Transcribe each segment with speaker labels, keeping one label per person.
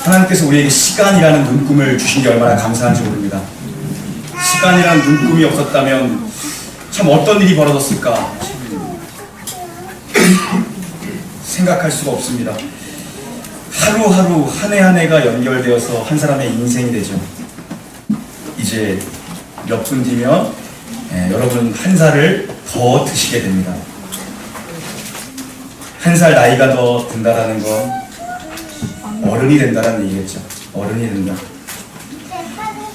Speaker 1: 하나님께서 우리에게 시간이라는 눈금을 주신 게 얼마나 감사한지 모릅니다. 시간이라는 눈금이 없었다면 참 어떤 일이 벌어졌을까 생각할 수가 없습니다. 하루하루 한 해 한 해가 연결되어서 한 사람의 인생이 되죠. 이제 몇 분 뒤면 여러분 한 살을 더 드시게 됩니다. 한 살 나이가 더 든다라는 건 어른이 된다는 얘기겠죠. 어른이 된다.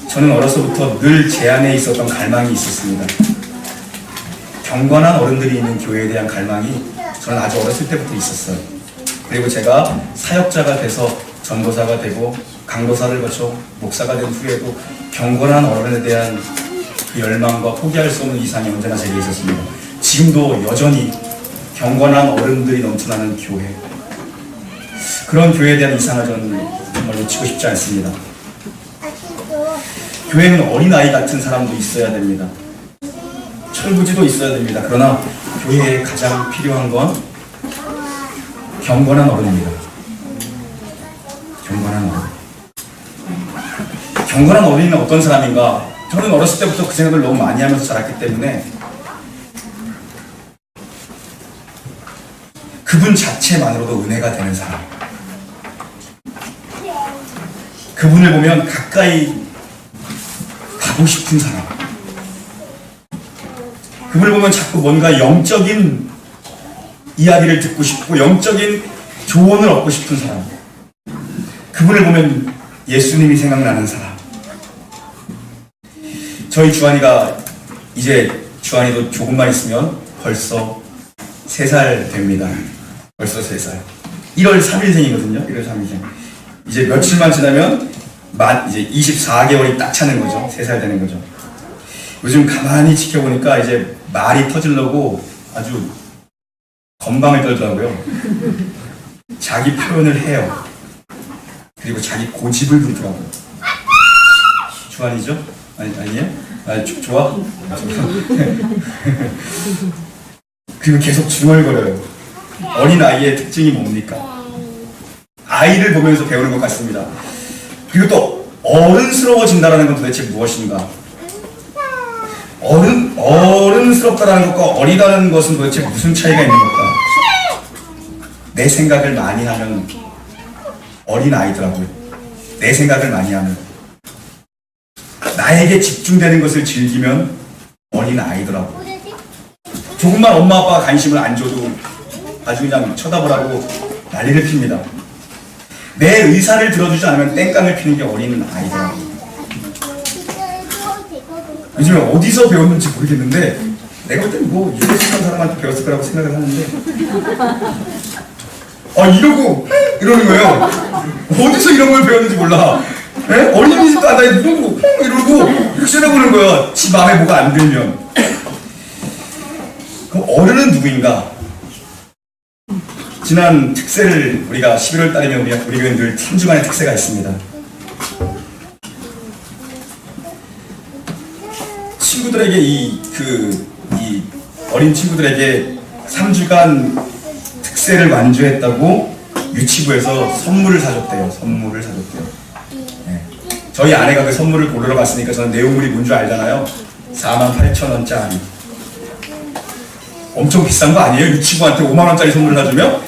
Speaker 1: 저는 어려서부터 늘 제 안에 있었던 갈망이 있었습니다. 경건한 어른들이 있는 교회에 대한 갈망이 저는 아주 어렸을 때부터 있었어요. 그리고 제가 사역자가 돼서 전도사가 되고 강도사를 거쳐 목사가 된 후에도 경건한 어른에 대한 그 열망과 포기할 수 없는 이상이 언제나 제게 있었습니다. 지금도 여전히 경건한 어른들이 넘쳐나는 교회, 그런 교회에 대한 이상을 저는 정말 놓치고 싶지 않습니다. 교회는 어린아이 같은 사람도 있어야 됩니다. 철부지도 있어야 됩니다. 그러나 교회에 가장 필요한 건 경건한 어른입니다. 경건한 어른. 경건한 어른은 어떤 사람인가? 저는 어렸을 때부터 그 생각을 너무 많이 하면서 자랐기 때문에 그분 자체만으로도 은혜가 되는 사람. 그분을 보면 가까이 가고 싶은 사람. 그분을 보면 자꾸 뭔가 영적인 이야기를 듣고 싶고 영적인 조언을 얻고 싶은 사람. 그분을 보면 예수님이 생각나는 사람. 저희 주한이가 이제 주한이도 조금만 있으면 벌써 3살 됩니다. 벌써 3살. 1월 3일생이거든요. 1월 3일생. 이제 며칠만 지나면 이제 24개월이 딱 차는 거죠. 3살 되는 거죠. 요즘 가만히 지켜보니까 이제 말이 터지려고 아주 건방을 떨더라고요. 자기 표현을 해요. 그리고 자기 고집을 부리더라고요. 주한이죠? 아니에요? 좋아? 그리고 계속 중얼거려요. 어린아이의 특징이 뭡니까? 아이를 보면서 배우는 것 같습니다. 그리고 또 어른스러워진다는 건 도대체 무엇인가? 어른스럽다는 것과 어리다는 것은 도대체 무슨 차이가 있는 걸까? 내 생각을 많이 하면 어린아이더라고요. 내 생각을 많이 하면. 나에게 집중되는 것을 즐기면 어린아이더라고요. 조금만 엄마 아빠가 관심을 안 줘도 아주 그냥 쳐다보라고 난리를 핍니다. 내 의사를 들어주지 않으면 땡깡을 피는 게 어린아이더라고요. 요즘에 어디서 배웠는지 모르겠는데 내가 볼 때는 뭐 유대식한 사람한테 배웠을 거라고 생각을 하는데 이러는 거예요. 어디서 이런 걸 배웠는지 몰라. 어린이집도 안 다니고 이러고 이렇게 쳐다보는 거야. 지 마음에 뭐가 안 들면. 그럼 어른은 누구인가? 지난 특세를 우리가 11월 달이면 우리 교회는 늘 팀주간의 특세가 있습니다. 친구들에게 이 어린 친구들에게 3주간 특세를 완주했다고 유치부에서 선물을 사줬대요. 네. 저희 아내가 그 선물을 고르러 갔으니까 저는 내용물이 뭔 줄 알잖아요. 48,000원짜리. 엄청 비싼 거 아니에요? 유치부한테 5만원짜리 선물을 사주면?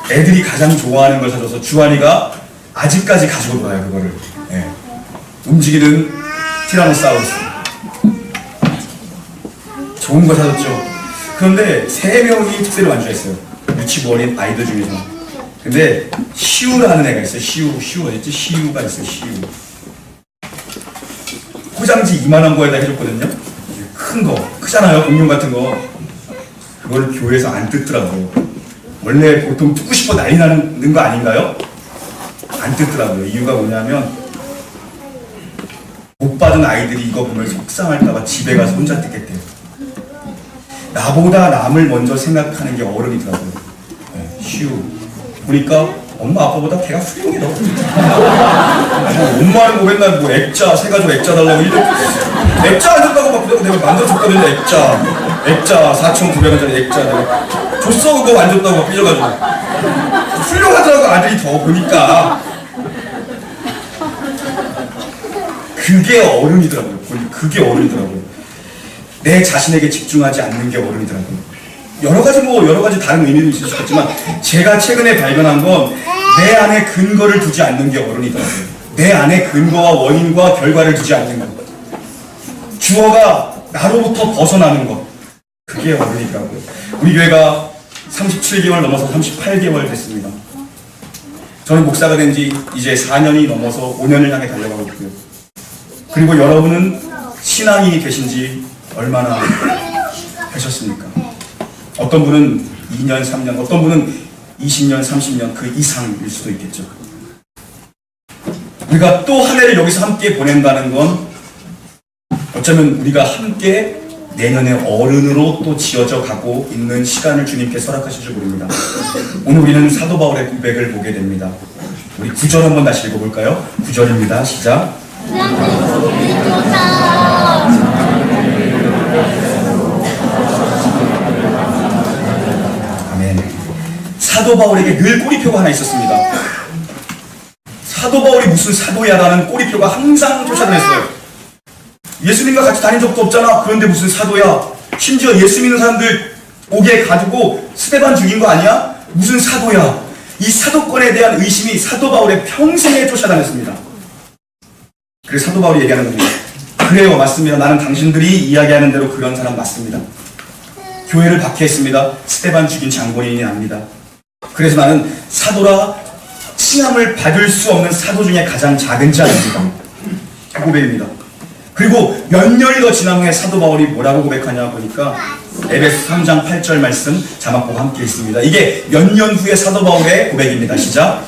Speaker 1: 애들이 가장 좋아하는 걸 사줘서 주한이가 아직까지 가지고 놀아요. 그거를. 네. 움직이는 티라노사우루스. 좋은 거 사줬죠. 그런데 3명이 특세를 완주했어요. 유치부 어린 아이들 중에서. 근데 시우라는 애가 있어요. 시우 어딨지? 시우가 있어요. 시우. 포장지 2만원 거에다 해줬거든요. 큰 거, 크잖아요. 공룡 같은 거. 그걸 교회에서 안 뜯더라고요. 원래 보통 뜯고 싶어 난리 나는 거 아닌가요? 안 뜯더라고요. 이유가 뭐냐면 못 받은 아이들이 이거 보면 속상할까봐 집에 가서 혼자 뜯겠대요. 나보다 남을 먼저 생각하는 게 어른이더라고요. 네, 쉬우. 보니까 엄마 아빠보다 걔가 훌륭해. 엄마는 뭐 맨날 뭐 액자, 세 가지고 액자 달라고 액자 안 줬다고 막 내가 만들어줬거든요. 액자 4,900원짜리 액자 내가 줬어. 그거 안 줬다고 삐져가지고. 훌륭하더라고 아들이 더 보니까. 그게 어른이더라고요. 그게 어른이더라고요. 내 자신에게 집중하지 않는 게 어른이더라고요. 여러 가지 다른 의미도 있을 수 있겠지만 제가 최근에 발견한 건 내 안에 근거를 두지 않는 게 어른이더라고요. 내 안에 근거와 원인과 결과를 두지 않는 것. 주어가 나로부터 벗어나는 것. 그게 어른이더라고요. 우리 교회가 37개월 넘어서 38개월 됐습니다. 저는 목사가 된 지 이제 4년이 넘어서 5년을 향해 달려가고 있고요. 그리고 여러분은 신앙인이 되신 지 얼마나 되셨습니까? 어떤 분은 2년, 3년, 어떤 분은 20년, 30년 그 이상일 수도 있겠죠. 우리가 또 한 해를 여기서 함께 보낸다는 건 어쩌면 우리가 함께 내년에 어른으로 또 지어져 가고 있는 시간을 주님께서 허락하실 줄 모릅니다. 오늘 우리는 사도 바울의 고백을 보게 됩니다. 우리 9절 한번 다시 읽어볼까요? 9절입니다. 시작. 아멘. 사도 바울에게 늘 꼬리표가 하나 있었습니다. 사도 바울이 무슨 사도야라는 꼬리표가 항상 쫓아다녔어요. 예수님과 같이 다닌 적도 없잖아. 그런데 무슨 사도야. 심지어 예수 믿는 사람들 옥에 가두고 스데반 죽인 거 아니야? 무슨 사도야. 이 사도권에 대한 의심이 사도 바울의 평생에 쫓아다녔습니다. 그래서 사도 바울이 얘기하는 겁니다. 그래요, 맞습니다. 나는 당신들이 이야기하는 대로 그런 사람 맞습니다. 교회를 박해했습니다. 스데반 죽인 장본인이 압니다. 그래서 나는 사도라 칭함을 받을 수 없는 사도 중에 가장 작은 자입니다. 고백입니다. 그리고 몇 년이 더 지난 후에 사도 바울이 뭐라고 고백하냐 보니까 에베소 3장 8절 말씀 자막 보고 함께 있습니다. 이게 몇 년 후에 사도 바울의 고백입니다. 시작.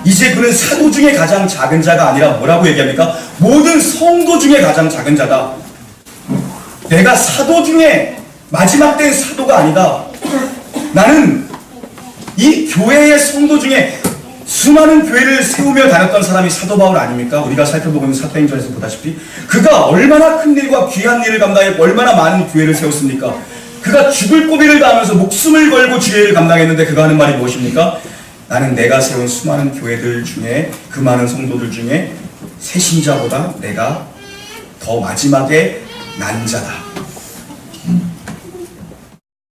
Speaker 1: 이제 그는 사도 중에 가장 작은 자가 아니라 뭐라고 얘기합니까? 모든 성도 중에 가장 작은 자다. 내가 사도 중에 마지막 된 사도가 아니다. 나는 이 교회의 성도 중에 수많은 교회를 세우며 다녔던 사람이 사도 바울 아닙니까? 우리가 살펴보고 있는 사도행전에서 보다시피 그가 얼마나 큰 일과 귀한 일을 감당했고 얼마나 많은 교회를 세웠습니까? 그가 죽을 고비를 당하면서 목숨을 걸고 주의를 감당했는데 그가 하는 말이 무엇입니까? 나는 내가 세운 수많은 교회들 중에 그 많은 성도들 중에 새신자보다 내가 더 마지막에 난 자다.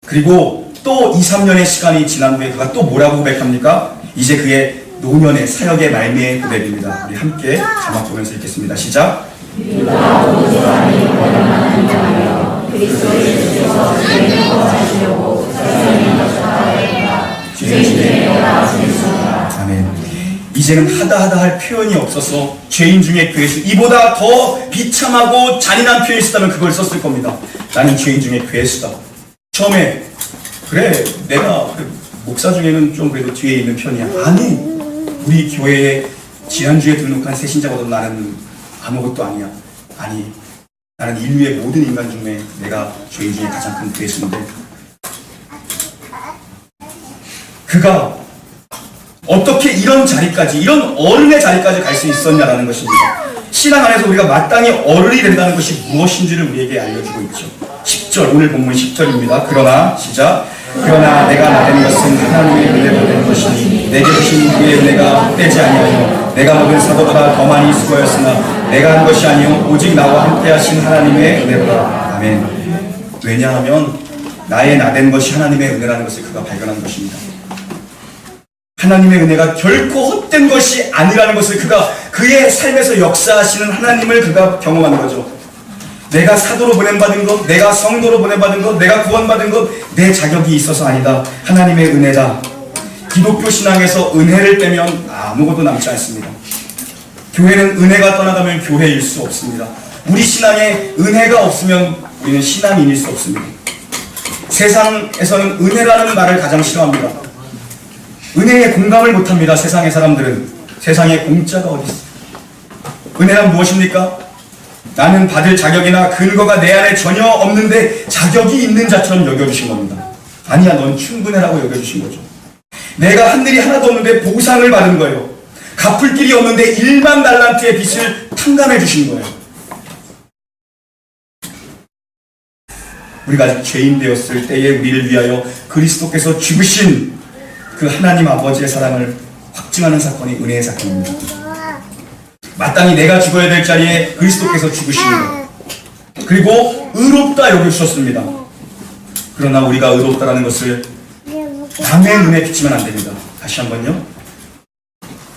Speaker 1: 그리고 또 2, 3년의 시간이 지난 후에 그가 또 뭐라고 고백합니까? 이제 그의 노년의 사역의 말미의 고백입니다. 우리 함께 자막 보면서 읽겠습니다. 시작. 아멘. 이제는 하다 할 표현이 없어서 죄인 중에 괴수, 이보다 더 비참하고 잔인한 표현이 있었다면 그걸 썼을 겁니다. 나는 죄인 중에 괴수다. 처음에 그래 내가 목사 중에는 좀 그래도 뒤에 있는 편이야. 아니, 우리 교회에 지난주에 등록한 새신자보다 나는 아무것도 아니야. 아니, 나는 인류의 모든 인간 중에 내가 죄인 중에 가장 큰 괴수인데 그가 어떻게 이런 자리까지, 이런 어른의 자리까지 갈 수 있었냐라는 것입니다. 신앙 안에서 우리가 마땅히 어른이 된다는 것이 무엇인지를 우리에게 알려주고 있죠. 10절, 오늘 본문 10절입니다. 그러나, 시작. 그러나 내가 나된 것은 하나님의 은혜로 된 것이니 내게 주신 그의 은혜가 헛되지 아니하여 내가 모든 사도보다 더 많이 수고하였으나 내가 한 것이 아니요 오직 나와 함께 하신 하나님의 은혜로다. 아멘. 왜냐하면 나의 나된 것이 하나님의 은혜라는 것을 그가 발견한 것입니다. 하나님의 은혜가 결코 헛된 것이 아니라는 것을 그가 그의 삶에서 역사하시는 하나님을 그가 경험하는 거죠. 내가 사도로 보냄받은 것, 내가 성도로 보냄받은 것, 내가 구원받은 것, 내 자격이 있어서 아니다. 하나님의 은혜다. 기독교 신앙에서 은혜를 빼면 아무것도 남지 않습니다. 교회는 은혜가 떠나가면 교회일 수 없습니다. 우리 신앙에 은혜가 없으면 우리는 신앙인일 수 없습니다. 세상에서는 은혜라는 말을 가장 싫어합니다. 은혜에 공감을 못합니다. 세상의 사람들은. 세상에 공짜가 어디 있어? 은혜란 무엇입니까? 나는 받을 자격이나 근거가 내 안에 전혀 없는데 자격이 있는 자처럼 여겨주신 겁니다. 아니야, 넌 충분해라고 여겨주신 거죠. 내가 한 일이 하나도 없는데 보상을 받은 거예요. 갚을 길이 없는데 1만 달란트의 빚을 탕감해 주신 거예요. 우리가 아직 죄인 되었을 때에 우리를 위하여 그리스도께서 죽으신 그 하나님 아버지의 사랑을 확증하는 사건이 은혜의 사건입니다. 마땅히 내가 죽어야 될 자리에 그리스도께서 죽으신 것, 그리고 의롭다 여겨주셨습니다. 그러나 우리가 의롭다라는 것을 남의 눈에 비치면 안 됩니다. 다시 한번요.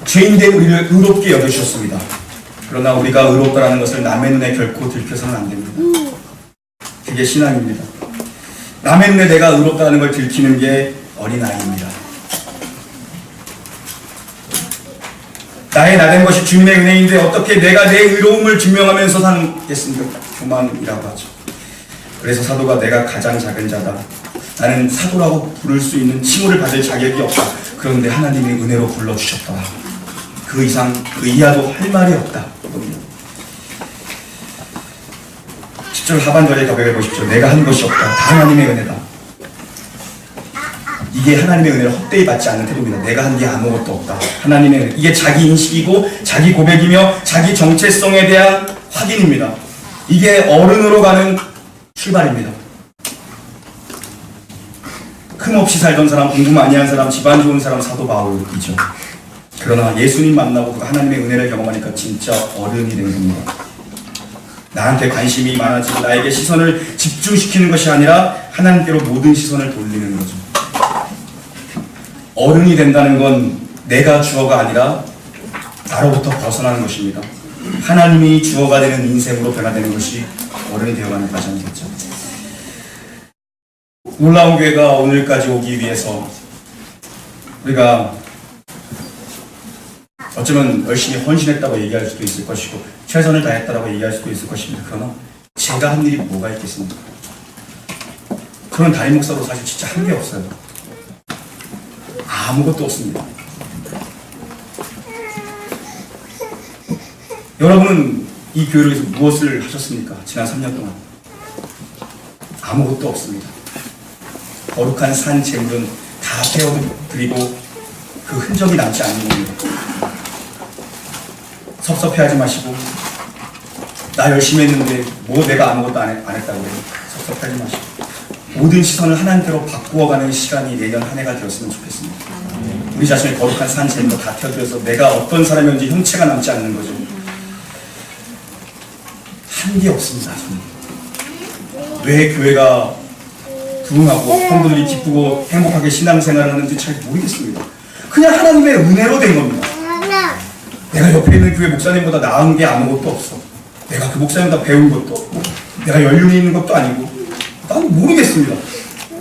Speaker 1: 죄인된 우리를 의롭게 여겨주셨습니다. 그러나 우리가 의롭다라는 것을 남의 눈에 결코 들켜서는 안 됩니다. 그게 신앙입니다. 남의 눈에 내가 의롭다는 걸 들키는 게 어린아이입니다. 나의 나된 것이 주님의 은혜인데 어떻게 내가 내 의로움을 증명하면서 살겠습니까? 교만이라고 하죠. 그래서 사도가 내가 가장 작은 자다. 나는 사도라고 부를 수 있는 칭호를 받을 자격이 없다. 그런데 하나님이 은혜로 불러주셨다. 그 이상, 그 이하도 할 말이 없다. 10절 하반절에 고백해 보십시오. 내가 한 것이 없다. 다 하나님의 은혜다. 이게 하나님의 은혜를 헛되이 받지 않는 태도입니다. 내가 한 게 아무것도 없다. 하나님의 은혜. 이게 자기 인식이고 자기 고백이며 자기 정체성에 대한 확인입니다. 이게 어른으로 가는 출발입니다. 흠없이 살던 사람, 공부 많이 한 사람, 집안 좋은 사람, 사도 바울이죠. 그러나 예수님 만나고 하나님의 은혜를 경험하니까 진짜 어른이 된 겁니다. 나한테 관심이 많아지고 나에게 시선을 집중시키는 것이 아니라 하나님께로 모든 시선을 돌리는 거죠. 어른이 된다는 건 내가 주어가 아니라 나로부터 벗어나는 것입니다. 하나님이 주어가 되는 인생으로 변화되는 것이 어른이 되어가는 과정이겠죠. 놀라운 교회가 오늘까지 오기 위해서 우리가 어쩌면 열심히 헌신했다고 얘기할 수도 있을 것이고 최선을 다했다고 얘기할 수도 있을 것입니다. 그러나 제가 한 일이 뭐가 있겠습니까? 저는 담임 목사로 사실 진짜 한 게 없어요. 아무것도 없습니다. 여러분은 이 교회를 위해서 무엇을 하셨습니까? 지난 3년 동안 아무것도 없습니다. 거룩한 산 재물은 다 태워드리고 그 흔적이 남지 않는 겁니다. 섭섭해하지 마시고 나 열심히 했는데 뭐 내가 아무것도 안 했다고 그래요. 섭섭해하지 마시고 모든 시선을 하나님께로 바꾸어가는 시간이 내년 한 해가 되었으면 좋겠습니다. 우리 자신의 거룩한 산 재물로 다 태워드려서 내가 어떤 사람이었는지 형체가 남지 않는 거죠. 한 게 없습니다. 저는. 왜 교회가 부흥하고 성도들이 기쁘고 행복하게 신앙생활을 하는지 잘 모르겠습니다. 그냥 하나님의 은혜로 된 겁니다. 내가 옆에 있는 교회 목사님보다 나은 게 아무것도 없어. 내가 그 목사님보다 배운 것도 없고 내가 연륜이 있는 것도 아니고 난 모르겠습니다.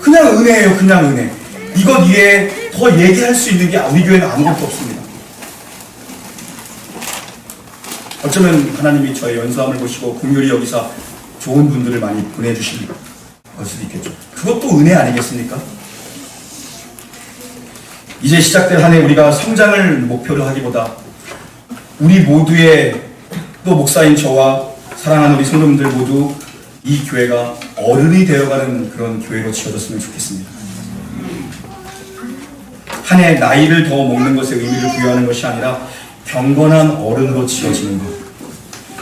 Speaker 1: 그냥 은혜예요. 그냥 은혜. 이것 위에 더 얘기할 수 있는 게 우리 교회는 아무것도 없습니다. 어쩌면 하나님이 저의 연수함을 보시고 긍휼히 여기사 좋은 분들을 많이 보내주신 걸 수도 있겠죠. 그것도 은혜 아니겠습니까? 이제 시작될 한 해 우리가 성장을 목표로 하기보다 우리 모두의 또 목사인 저와 사랑하는 우리 성도님들 모두 이 교회가 어른이 되어가는 그런 교회로 지어졌으면 좋겠습니다. 한 해 나이를 더 먹는 것에 의미를 부여하는 것이 아니라 경건한 어른으로 지어지는 것.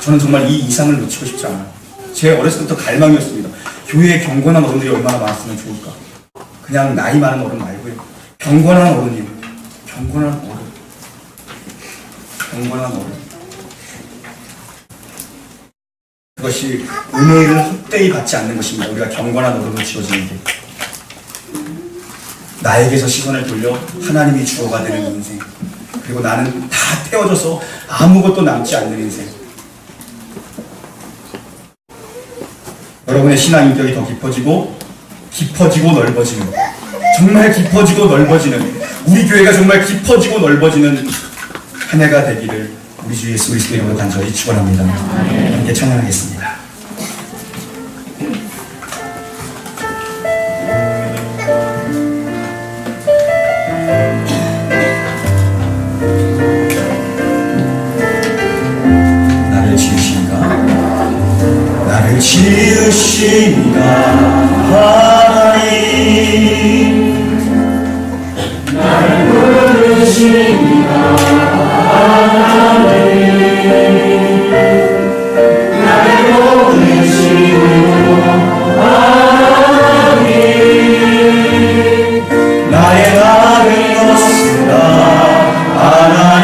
Speaker 1: 저는 정말 이 이상을 놓치고 싶지 않아요. 제 어렸을 때부터 갈망이었습니다. 교회에 경건한 어른들이 얼마나 많았으면 좋을까. 그냥 나이 많은 어른 말고요. 경건한 어른이요. 경건한 어른. 경건한 어른. 그것이 은혜를 헛되이 받지 않는 것입니다. 우리가 경건한 어른으로 지어지는 게. 나에게서 시선을 돌려 하나님이 주어가 되는 인생. 그리고 나는 다 태워져서 아무것도 남지 않는 인생. 여러분의 신앙 인격이 더 깊어지고 넓어지는, 정말 깊어지고 넓어지는, 우리 교회가 정말 깊어지고 넓어지는 한 해가 되기를 우리 주 예수 그리스도의 이름으로 간절히 축원합니다. 함께 찬양하겠습니다. 나를 지으신가 하나님, 나를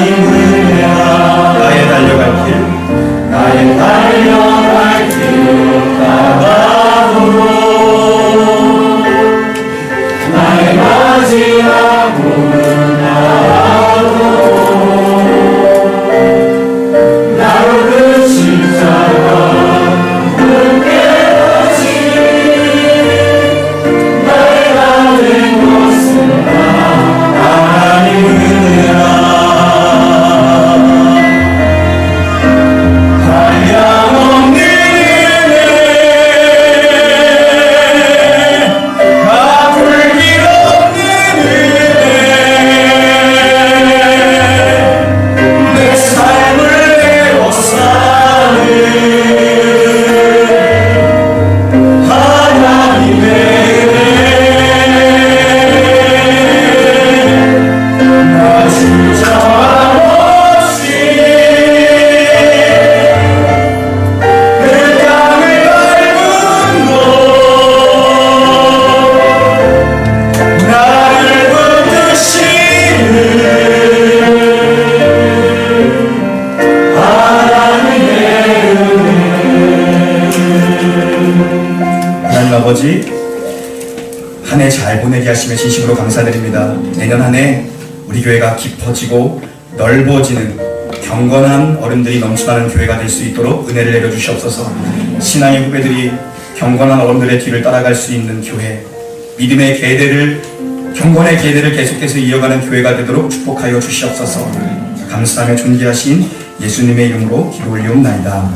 Speaker 1: 하나님 은혜라 나의 달려갈 길 나의 달려갈 길 따라가도록 나의 마지막 몸은 나도 나로 그 십자가 아버지, 한 해 잘 보내게 하시며 진심으로 감사드립니다. 내년 한 해 우리 교회가 깊어지고 넓어지는 경건한 어른들이 넘쳐나는 교회가 될 수 있도록 은혜를 내려주시옵소서. 신앙의 후배들이 경건한 어른들의 뒤를 따라갈 수 있는 교회, 믿음의 계대를, 경건의 계대를 계속해서 이어가는 교회가 되도록 축복하여 주시옵소서. 감사하며 존귀하신 예수님의 이름으로 기도 올리옵나이다.